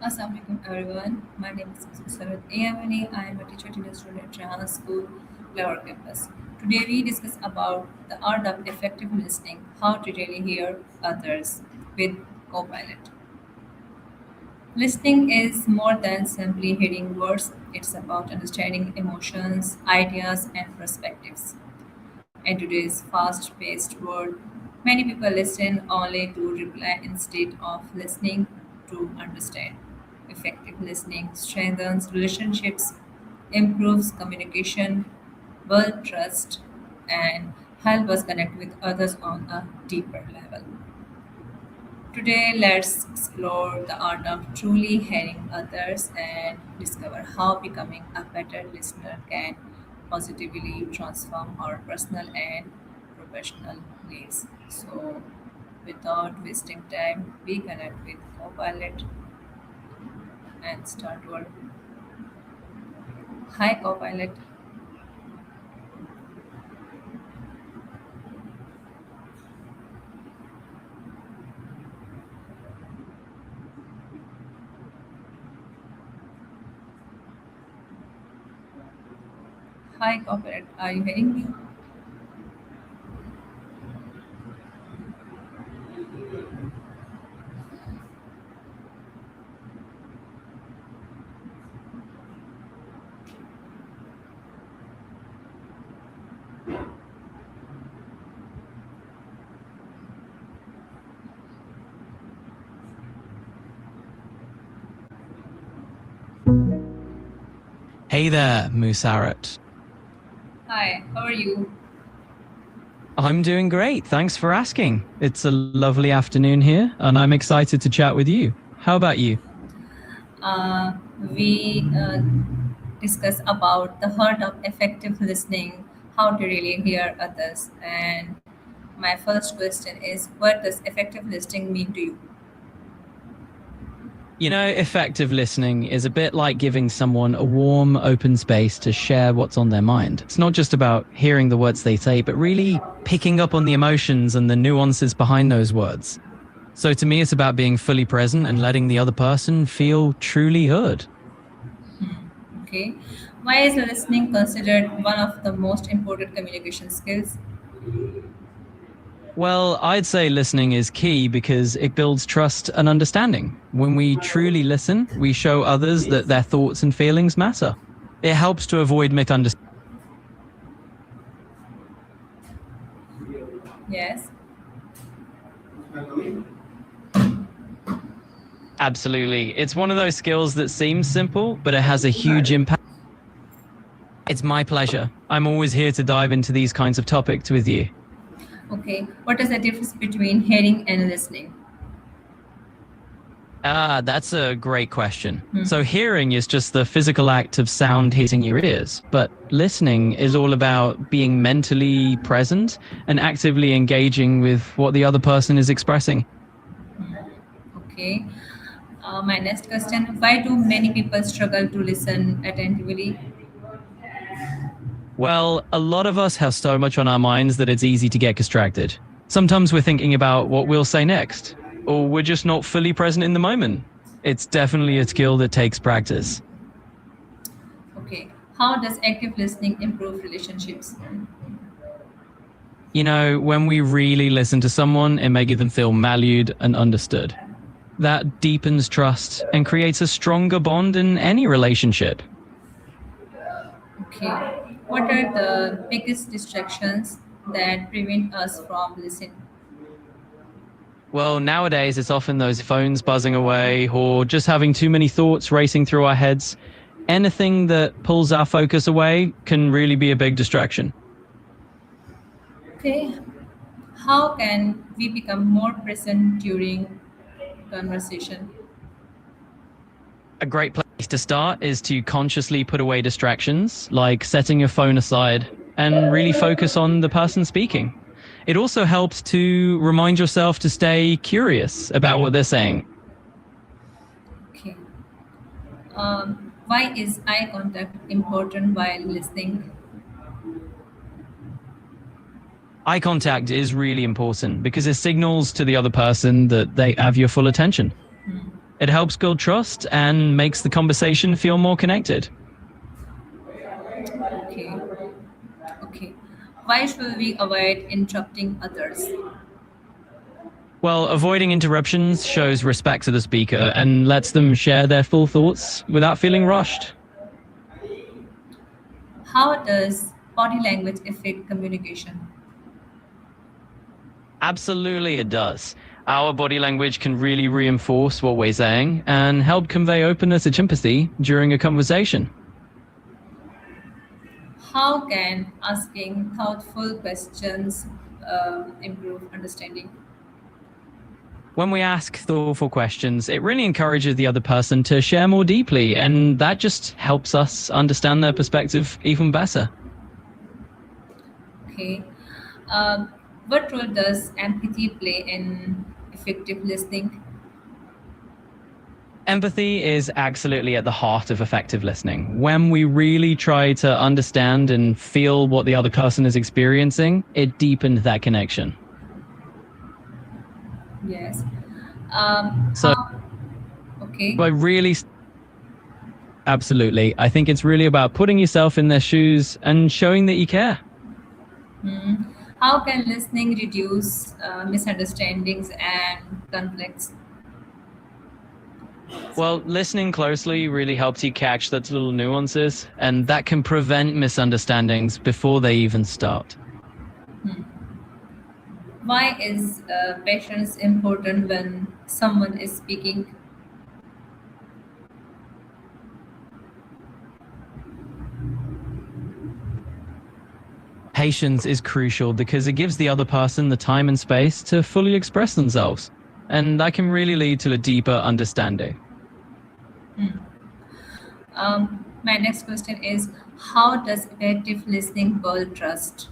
Assalamualaikum everyone. My name is Musarat. I am a teacher in a student Jahan School, Lower Campus. Today we discuss about the art of effective listening, how to really hear others with Copilot. Listening is more than simply hearing words. It's about understanding emotions, ideas, and perspectives. In today's fast-paced world, many people listen only to reply instead of listening to understand. Effective listening strengthens relationships, improves communication, builds trust, and help us connect with others on a deeper level. Today, let's explore the art of truly hearing others and discover how becoming a better listener can positively transform our personal and professional lives. So, without wasting time, we connect with Copilot and start our Hi Copilot. Hi Copilot. Are you hearing me? Hey there, Musarat. Hi, how are you? I'm doing great. Thanks for asking. It's a lovely afternoon here, and I'm excited to chat with you. How about you? uh, we discuss about the heart of effective listening, how to really hear others. And my first question is, what does effective listening mean to you? You know, effective listening is a bit like giving someone a warm, open space to share what's on their mind. It's not just about hearing the words they say, but really picking up on the emotions and the nuances behind those words. So to me, it's about being fully present and letting the other person feel truly heard. Okay. Why is listening considered one of the most important communication skills? Well, I'd say listening is key because it builds trust and understanding. When we truly listen, we show others that their thoughts and feelings matter. It helps to avoid misunderstandings. Yes. Absolutely. It's one of those skills that seems simple, but it has a huge impact. It's my pleasure. I'm always here to dive into these kinds of topics with you. Okay. What is the difference between hearing and listening? That's a great question. So, Hmm. hearing is just the physical act of sound hitting your ears, but listening is all about being mentally present and actively engaging with what the other person is expressing. Okay. My next question, why do many people struggle to listen attentively? Well, a lot of us have so much on our minds that it's easy to get distracted. Sometimes we're thinking about what we'll say next, or we're just not fully present in the moment. It's definitely a skill that takes practice. Okay. How does active listening improve relationships? You know, when we really listen to someone, it makes them feel valued and understood. That deepens trust and creates a stronger bond in any relationship. Okay. What are the biggest distractions that prevent us from listening? Well, nowadays it's often those phones buzzing away or just having too many thoughts racing through our heads. Anything that pulls our focus away can really be a big distraction. Okay. How can we become more present during conversation? A great place to start is to consciously put away distractions, like setting your phone aside, and really focus on the person speaking. It also helps to remind yourself to stay curious about what they're saying. Okay. Why is eye contact important while listening? Eye contact is really important because it signals to the other person that they have your full attention. It helps build trust and makes the conversation feel more connected. Okay. Okay. Why should we avoid interrupting others? Well, avoiding interruptions shows respect to the speaker and lets them share their full thoughts without feeling rushed. How does body language affect communication? Absolutely, it does. Our body language can really reinforce what we're saying and help convey openness and empathy during a conversation. How can asking thoughtful questions improve understanding? When we ask thoughtful questions, it really encourages the other person to share more deeply, and that just helps us understand their perspective even better. Okay. Um, what role does empathy play in effective listening? Empathy is absolutely at the heart of effective listening. When we really try to understand and feel what the other person is experiencing, it deepens that connection. Yes. So, How? Okay. by really, absolutely, I think it's really about putting yourself in their shoes and showing that you care. Hmm. How can listening reduce misunderstandings and conflicts? Well, listening closely really helps you catch those little nuances, and that can prevent misunderstandings before they even start. Why is patience important when someone is speaking? Patience is crucial because it gives the other person the time and space to fully express themselves, and that can really lead to a deeper understanding. My next question is, how does effective listening build trust?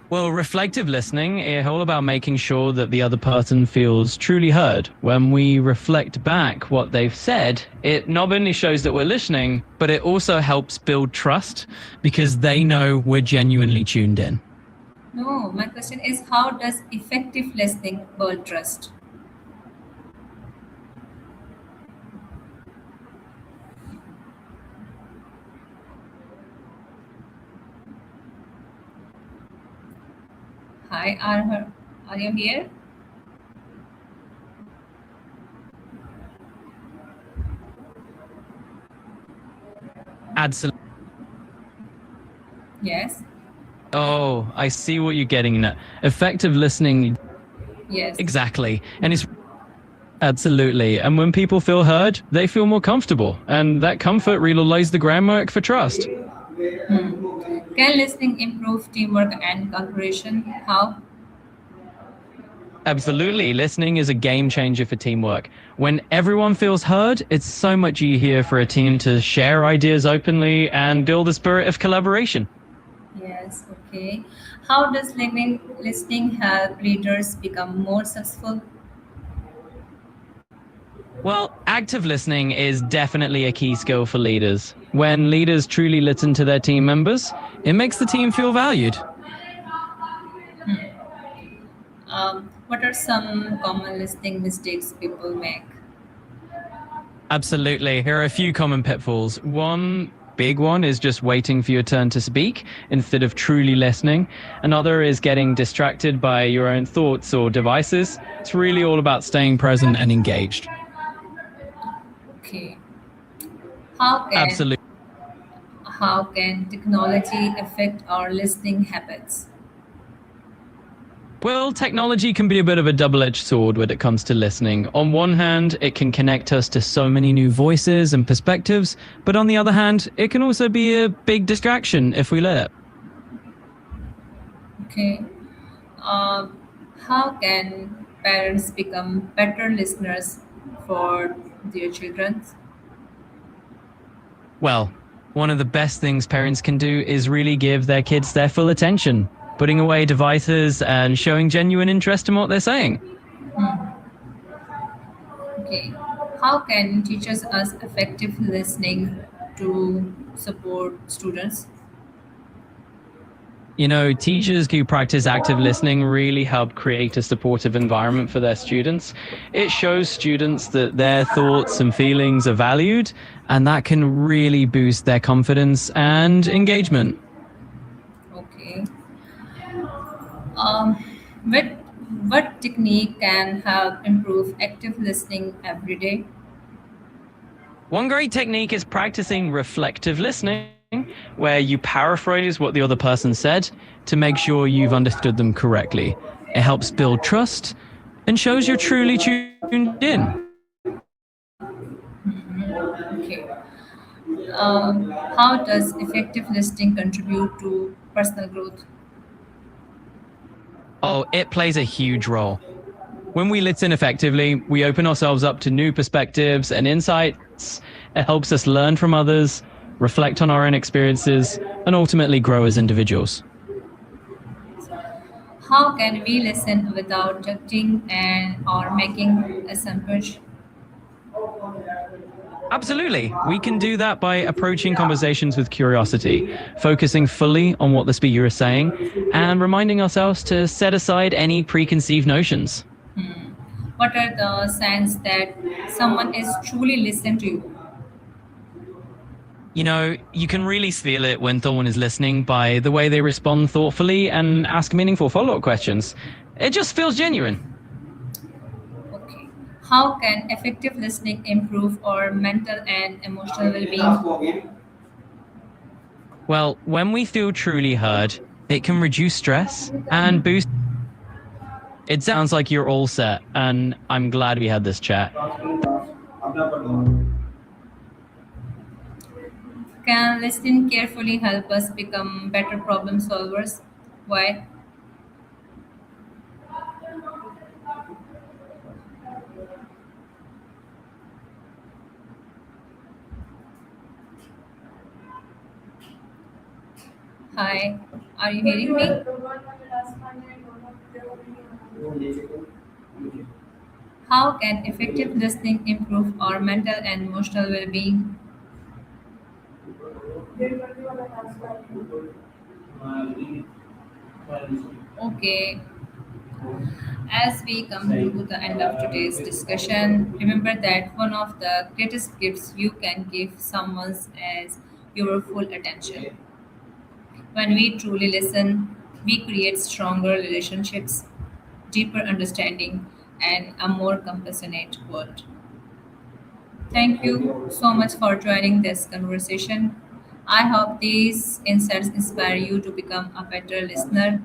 Well, reflective listening is all about making sure that the other person feels truly heard. When we reflect back what they've said, it not only shows that we're listening, but it also helps build trust because they know we're genuinely tuned in. No, my question is, how does effective listening build trust? Hi, are you here? Absolutely. Yes. Oh, I see what you're getting at. Effective listening, Yes. exactly. And it's absolutely. And when people feel heard, they feel more comfortable. And that comfort really lays the groundwork for trust. Can listening improve teamwork and collaboration? How? Absolutely. Listening is a game changer for teamwork. When everyone feels heard, it's so much easier for a team to share ideas openly and build a spirit of collaboration. Yes. Okay. How does listening help leaders become more successful? Well, active listening is definitely a key skill for leaders. When leaders truly listen to their team members, it makes the team feel valued. What are some common listening mistakes people make? Absolutely. Here are a few common pitfalls. One big one is just waiting for your turn to speak instead of truly listening. Another is getting distracted by your own thoughts or devices. It's really all about staying present and engaged. Okay. How can Absolutely. how can technology affect our listening habits? Well, technology can be a bit of a double edged sword when it comes to listening. On one hand, it can connect us to so many new voices and perspectives, but on the other hand, it can also be a big distraction if we let it. Okay. Um, how can parents become better listeners for their children? Well, one of the best things parents can do is really give their kids their full attention, putting away devices and showing genuine interest in what they're saying. Okay. How can teachers us effective listening to support students? You know, teachers who practice active listening really help create a supportive environment for their students. It shows students that their thoughts and feelings are valued, and that can really boost their confidence and engagement. Okay. Um, what what technique can help improve active listening every day? One great technique is practicing reflective listening, where you paraphrase what the other person said to make sure you've understood them correctly. It helps build trust and shows you're truly tuned in. Okay. How does effective listening contribute to personal growth? Oh, it plays a huge role. When we listen effectively, we open ourselves up to new perspectives and insights. It helps us learn from others, reflect on our own experiences, and ultimately grow as individuals. How can we listen without judging and or making assumptions? Absolutely. We can do that by approaching conversations with curiosity, focusing fully on what the speaker is saying, and reminding ourselves to set aside any preconceived notions. What are the signs that someone is truly listening to you? You know, you can really feel it when someone is listening by the way they respond thoughtfully and ask meaningful follow up questions. It just feels genuine. Okay. How can effective listening improve our mental and emotional well-being? Well, when we feel truly heard, it can reduce stress and boost. It sounds like you're all set, and I'm glad we had this chat. Can listening carefully help us become better problem solvers? Why? Hi, are you hearing me? How can effective listening improve our mental and emotional well-being? Okay, as we come to the end of today's discussion, remember that one of the greatest gifts you can give someone is your full attention. When we truly listen, we create stronger relationships, deeper understanding, and a more compassionate world. Thank you so much for joining this conversation. I hope these insights inspire you to become a better listener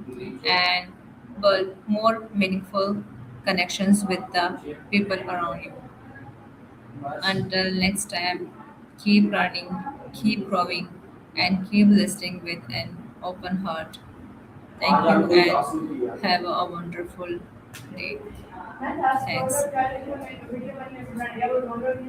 and build more meaningful connections with the people around you. Until next time, keep learning, keep growing, and keep listening with an open heart. Thank you and have a wonderful day. Thanks.